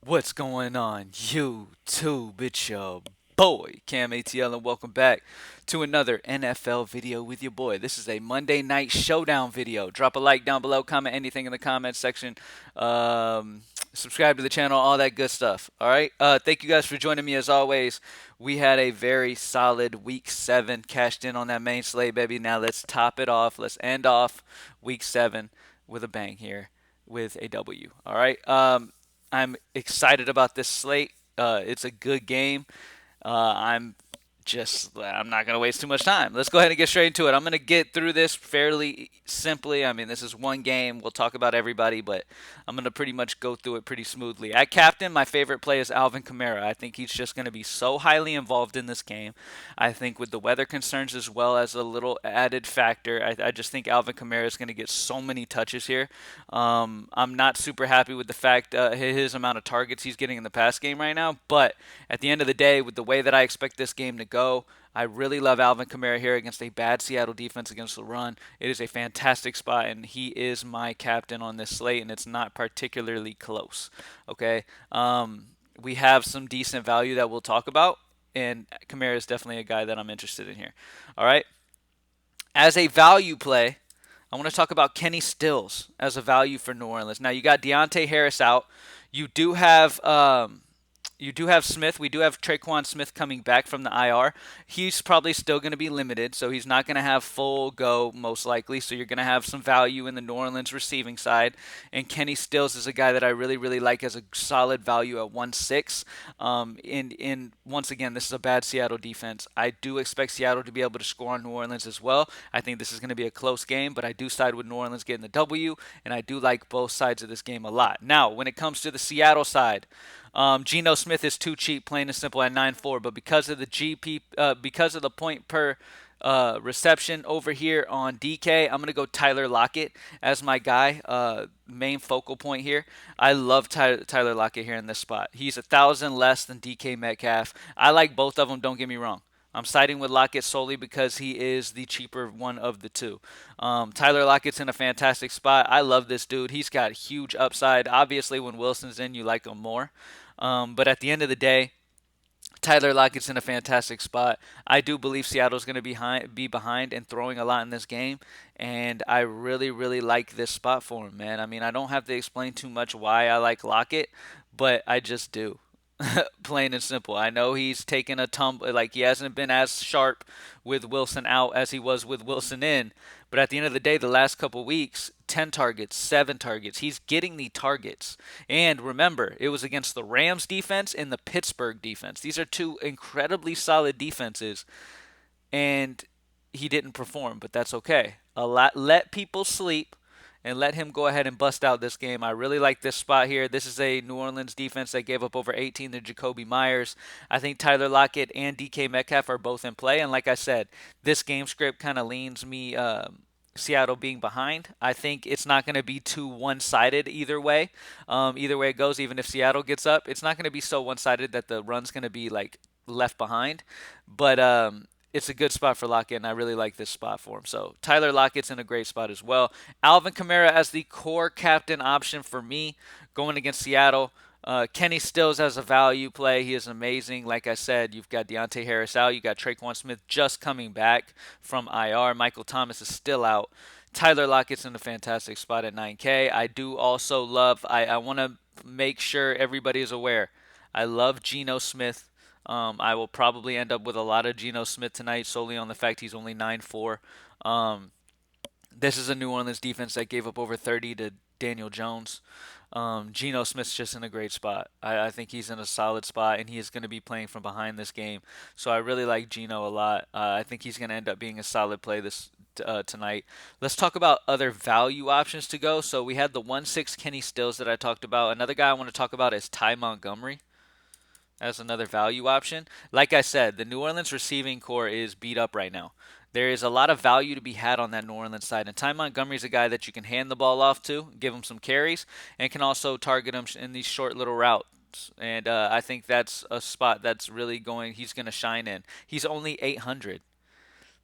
What's going on, YouTube? It's your boy, CamATL, and welcome back to another NFL video with your boy. This is a Monday Night Showdown video. Drop a like down below, comment anything in the comment section, um, subscribe to the channel, all that good stuff. All right. Thank you guys for joining me as always. We had a very solid Week 7, cashed in on that main slate, baby. Now let's top it off. Let's end off Week 7 with a bang here with a W. All right. I'm excited about this slate. It's a good game. I'm not going to waste too much time. Let's go ahead and get straight into it. I'm going to get through this fairly simply. I mean, this is one game. We'll talk about everybody, but I'm going to pretty much go through it pretty smoothly. At captain, my favorite play is Alvin Kamara. I think he's just going to be so highly involved in this game. I think with the weather concerns as well as a little added factor, I just think Alvin Kamara is going to get so many touches here. I'm not super happy with the fact his amount of targets he's getting in the pass game right now, but at the end of the day, with the way that I expect this game to go, I really love Alvin Kamara here against a bad Seattle defense against the run. It is a fantastic spot, and he is my captain on this slate, and it's not particularly close. Okay, we have some decent value that we'll talk about, and Kamara is definitely a guy that I'm interested in here. All right, as a value play, I want to talk about Kenny Stills as a value for New Orleans. Now you got Deontay Harris out. You do have Smith. We do have Traquan Smith coming back from the IR. He's probably still going to be limited, so he's not going to have full go most likely. So you're going to have some value in the New Orleans receiving side. And Kenny Stills is a guy that I really, really like as a solid value at 1.6. In once again, this is a bad Seattle defense. I do expect Seattle to be able to score on New Orleans as well. I think this is going to be a close game, but I do side with New Orleans getting the W, and I do like both sides of this game a lot. Now, when it comes to the Seattle side, Geno Smith is too cheap, plain and simple, at 9.4. But because of the point per reception over here on DK, I'm gonna go Tyler Lockett as my guy, main focal point here. I love Tyler Lockett here in this spot. He's 1,000 less than DK Metcalf. I like both of them. Don't get me wrong. I'm siding with Lockett solely because he is the cheaper one of the two. Tyler Lockett's in a fantastic spot. I love this dude. He's got huge upside. Obviously, when Wilson's in, you like him more. But at the end of the day, Tyler Lockett's in a fantastic spot. I do believe Seattle's going to be behind and throwing a lot in this game, and I really, really like this spot for him, man. I mean, I don't have to explain too much why I like Lockett, but I just do. Plain and simple. I know he's taken a tumble, like he hasn't been as sharp with Wilson out as he was with Wilson in. But at the end of the day, the last couple weeks, 10 targets, 7 targets. He's getting the targets. And remember, it was against the Rams defense and the Pittsburgh defense. These are two incredibly solid defenses, and he didn't perform, but that's okay. Let people sleep and let him go ahead and bust out this game. I really like this spot here. This is a New Orleans defense that gave up over 18 to Jacoby Myers. I think Tyler Lockett and DK Metcalf are both in play. And like I said, this game script kind of leans me Seattle being behind. I think it's not going to be too one-sided either way. Either way it goes, even if Seattle gets up, it's not going to be so one-sided that the run's going to be like left behind. But it's a good spot for Lockett, and I really like this spot for him. So Tyler Lockett's in a great spot as well. Alvin Kamara as the core captain option for me going against Seattle. Kenny Stills as a value play. He is amazing. Like I said, you've got Deontay Harris out. You got Traquan Smith just coming back from IR. Michael Thomas is still out. Tyler Lockett's in a fantastic spot at 9K. I do also love, I want to make sure everybody is aware. I love Geno Smith. I will probably end up with a lot of Geno Smith tonight solely on the fact he's only 9.4. This is a New Orleans defense that gave up over 30 to Daniel Jones. Geno Smith's just in a great spot. I think he's in a solid spot, and he is going to be playing from behind this game. So I really like Geno a lot. I think he's going to end up being a solid play this tonight. Let's talk about other value options to go. So we had the 1.6 Kenny Stills that I talked about. Another guy I want to talk about is Ty Montgomery as another value option. Like I said, the New Orleans receiving core is beat up right now. There is a lot of value to be had on that New Orleans side. And Ty Montgomery is a guy that you can hand the ball off to, give him some carries, and can also target him in these short little routes. And I think that's a spot that's really he's going to shine in. He's only 800.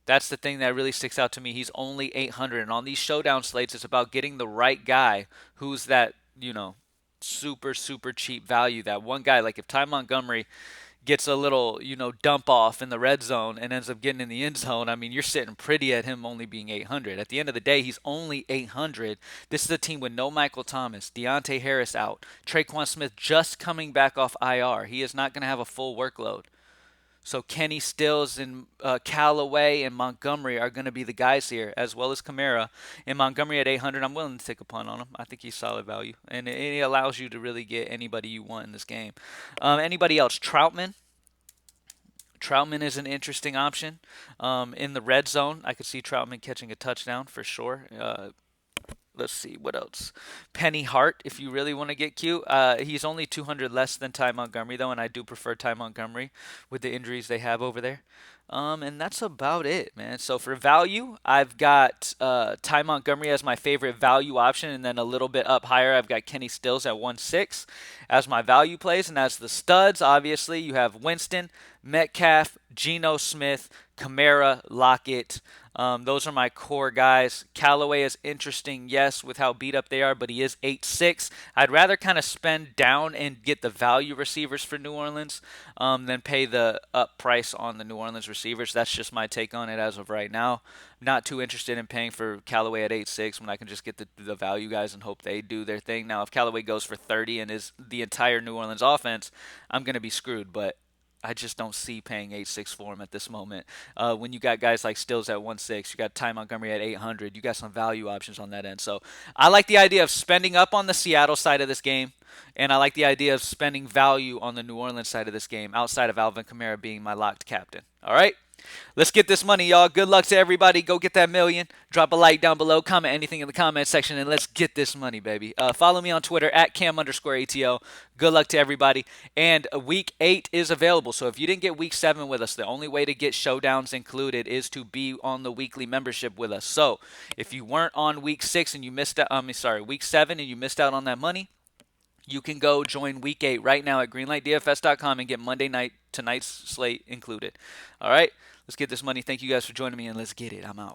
That's the thing that really sticks out to me. He's only 800. And on these showdown slates, it's about getting the right guy who's that, super, super cheap value. That one guy, like if Ty Montgomery gets a little, dump off in the red zone and ends up getting in the end zone, I mean, you're sitting pretty at him only being 800. At the end of the day, he's only 800. This is a team with no Michael Thomas, Deontay Harris out, Traquan Smith just coming back off IR. He is not going to have a full workload. So Kenny Stills and Callaway and Montgomery are going to be the guys here, as well as Kamara. And Montgomery at 800, I'm willing to take a punt on him. I think he's solid value, and it allows you to really get anybody you want in this game. Anybody else? Troutman. Troutman is an interesting option. In the red zone, I could see Troutman catching a touchdown for sure. Let's see what else. Penny Hart, if you really want to get cute. He's only 200 less than Ty Montgomery though, and I do prefer Ty Montgomery with the injuries they have over there. And that's about it, man. So for value, I've got Ty Montgomery as my favorite value option, and then a little bit up higher, I've got Kenny Stills at 1.6 as my value plays. And as the studs, obviously, you have Winston, Metcalf, Geno Smith, Kamara, Lockett. Those are my core guys. Callaway is interesting, yes, with how beat up they are, but he is 8.6. I'd rather kind of spend down and get the value receivers for New Orleans than pay the up price on the New Orleans receivers. That's just my take on it as of right now. Not too interested in paying for Callaway at 8.6 when I can just get the value guys and hope they do their thing. Now, if Callaway goes for 30 and is the entire New Orleans offense, I'm going to be screwed, but I just don't see paying 8.6 for him at this moment. When you got guys like Stills at 1.6, you got Ty Montgomery at 800, you got some value options on that end. So I like the idea of spending up on the Seattle side of this game, and I like the idea of spending value on the New Orleans side of this game, outside of Alvin Kamara being my locked captain. All right? Let's get this money, y'all. Good luck to everybody. Go get that million. Drop a like down below. Comment anything in the comment section, and let's get this money, baby. Follow me on Twitter at Cam_ATL. Good luck to everybody. And week 8 is available. So if you didn't get week 7 with us, the only way to get showdowns included is to be on the weekly membership with us. So if you weren't on week 6 and you missed out, week 7 and you missed out on that money, you can go join week 8 right now at greenlightdfs.com and get tonight's slate included. All right, let's get this money. Thank you guys for joining me, and let's get it. I'm out.